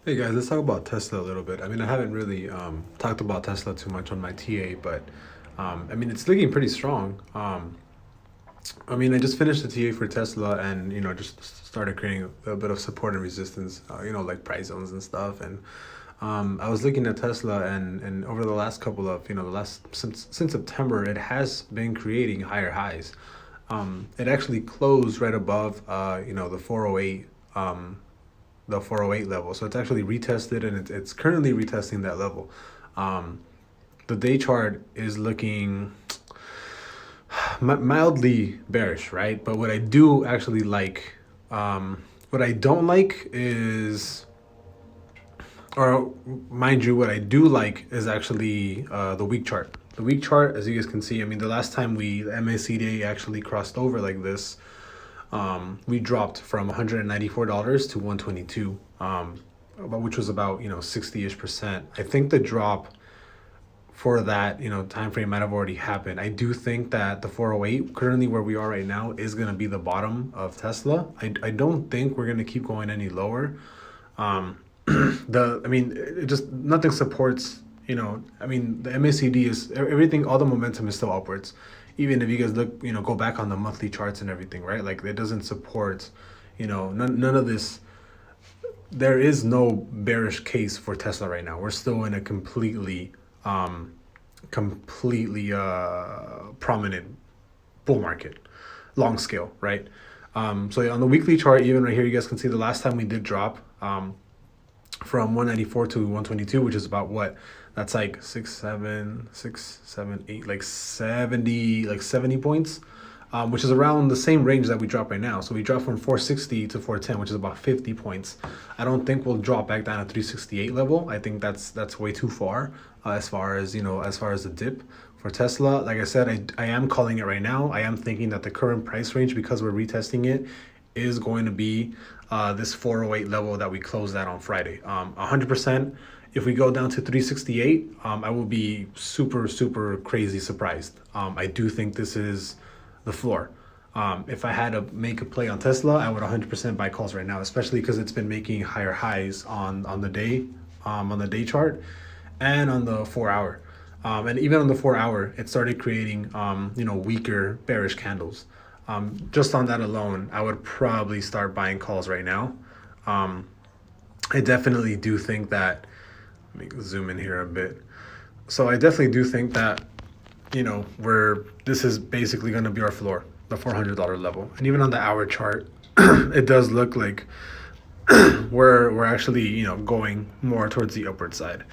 Hey guys, let's talk about Tesla a little bit. I mean, I haven't really talked about Tesla too much on my TA, but I mean, it's looking pretty strong. I mean, I just finished the TA for Tesla, and just started creating a bit of support and resistance. Like price zones and stuff. And I was looking at Tesla, and over the last couple of the last since September, it has been creating higher highs. It actually closed right above the 408 the 408 level. So it's actually retested, and it's currently retesting that level. Um, the day chart is looking mildly bearish, right? But what I do actually like, what I don't like is, or mind you, what I do like is actually the week chart. The week chart, as you guys can see, I mean, the last time the MACD actually crossed over like this, we dropped from $194 to 122, which was about 60-ish%. I think the drop for that time frame might have already happened. I do think that the 408, currently where we are right now, is going to be the bottom of Tesla. I don't think we're going to keep going any lower. I mean, it just nothing supports. I mean, the MACD is everything. All the momentum is still upwards. Even if you guys look, go back on the monthly charts and everything, right? Like it doesn't support, none of this. There is no bearish case for Tesla right now. We're still in a completely prominent bull market, long scale, right? So on the weekly chart, even right here, you guys can see the last time we did drop from 194 to 122, which is about what? That's like 6, 7, 6, 7, 8, like 70 points, which is around the same range that we dropped right now. So we dropped from 460 to 410, which is about 50 points. I don't think we'll drop back down to 368 level. I think that's way too far, as far as the dip for Tesla. Like I said, I am calling it right now. I am thinking that the current price range, because we're retesting it, is going to be this 408 level that we closed at on Friday. 100%. If we go down to 368, I will be super, super crazy surprised. I do think this is the floor. If I had to make a play on Tesla, I would 100% buy calls right now, especially because it's been making higher highs on the day chart, and on the 4 hour. And even on the 4 hour, it started creating weaker bearish candles. Just on that alone, I would probably start buying calls right now. I definitely do think that. Let me zoom in here a bit. So I definitely do think that this is basically going to be our floor, the $400 level. And even on the hour chart, it does look like we're actually going more towards the upward side.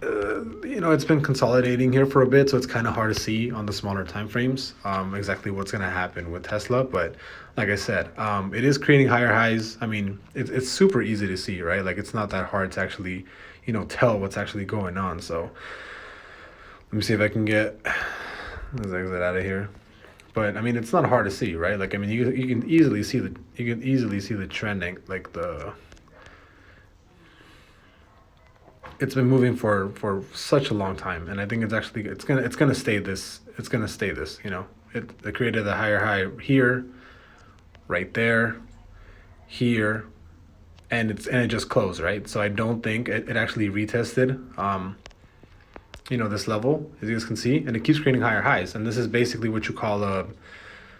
It's been consolidating here for a bit, so it's kind of hard to see on the smaller time frames exactly what's going to happen with Tesla. But like I said, it is creating higher highs. I mean, it's super easy to see, right? Like it's not that hard to actually tell what's actually going on. So let me see if I can let's exit out of here. But I mean, it's not hard to see, right? Like I mean, you can easily see the trending, like it's been moving for such a long time, and I think it's gonna stay this. It's gonna stay this. It created a higher high here, right there, here, and it just closed, right. So I don't think it actually retested this level, as you guys can see, and it keeps creating higher highs. And this is basically what you call a,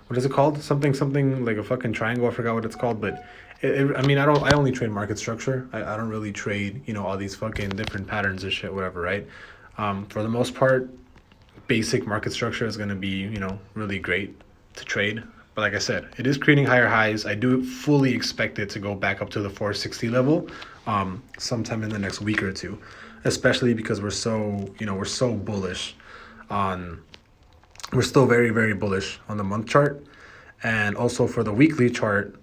what is it called? Something like a fucking triangle. I forgot what it's called, but I mean, I only trade market structure. I don't really trade, all these fucking different patterns and shit, whatever, right? For the most part, basic market structure is going to be, really great to trade. But like I said, it is creating higher highs. I do fully expect it to go back up to the 460 level sometime in the next week or two, especially because we're so bullish on, we're still very, very bullish on the month chart. And also for the weekly chart,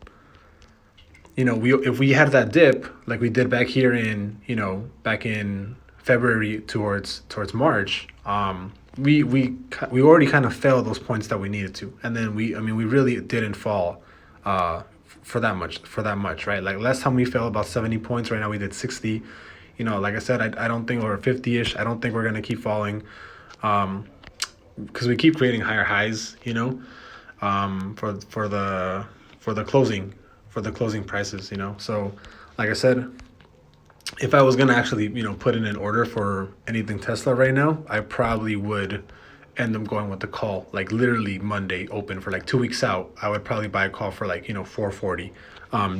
if we had that dip like we did back here back in February towards March, we already kind of fell those points that we needed to, and then we really didn't fall for that much, right? Like last time we fell about 70 points. Right now we did 60. Like I said, I don't think we're 50-ish. I don't think we're gonna keep falling, because we keep creating higher highs. For the closing prices. So like I said, if I was gonna actually, put in an order for anything Tesla right now, I probably would end up going with the call, like literally Monday open for like 2 weeks out. I would probably buy a call for like 440,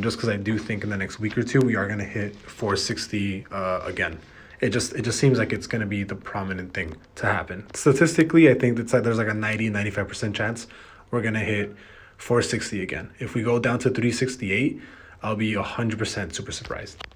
just because I do think in the next week or two we are gonna hit 460 again. It just seems like it's gonna be the prominent thing to happen. Statistically, I think it's like there's like a 90-95% chance we're gonna hit 460 again. If we go down to 368, I'll be 100% super surprised.